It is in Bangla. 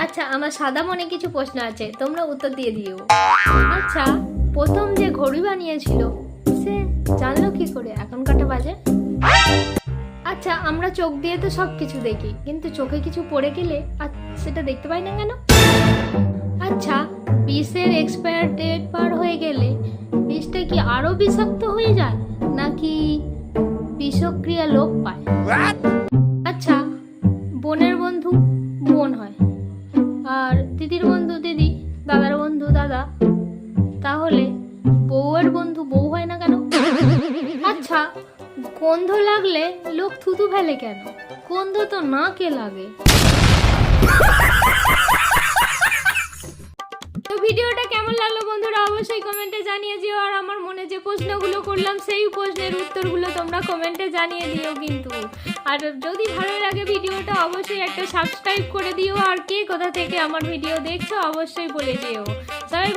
আচ্ছা, আমার সাদা মনে কিছু প্রশ্ন আছে, তোমরা উত্তর দিয়ে দিও। আচ্ছা, প্রথম যে ঘড়ি বানিয়েছিল সে জানলো কি করে এখন কটা বাজে? আচ্ছা, আমরা চোখ দিয়ে তো সব কিছু দেখি, কিন্তু চোখে কিছু পড়ে গেলে আর সেটা দেখতে পাই না কেন? আচ্ছা, বিষের এক্সপায়ার ডেট পার হয়ে গেলে বিষটা কি আরো বিষাক্ত হয়ে যায়, নাকি বিষক্রিয়া লোপ পায়? আচ্ছা, বোনের বন্ধু বোন হয়, আর দিদির বন্ধু দিদি, দাদার বন্ধু দাদা, তাহলে বউয়ের বন্ধু বউ হয় না কেন? আচ্ছা, গন্ধ লাগলে লোক থুতু ফেলে কেন? গন্ধ তো নাকে লাগে। তো ভিডিওটা কেমন লাগলো বন্ধুরা অবশ্যই কমেন্টে জানিয়ে দিও, আর আমার মনে যে প্রশ্নগুলো করলাম সেই প্রশ্নের উত্তরগুলো তোমরা কমেন্টে জানিয়ে দিও কিন্তু। আর যদি ভালো লাগে ভিডিওটা অবশ্যই একটা সাবস্ক্রাইব করে দিও, আর কে কোথা থেকে আমার ভিডিও দেখছো অবশ্যই বলে দিও। সবাই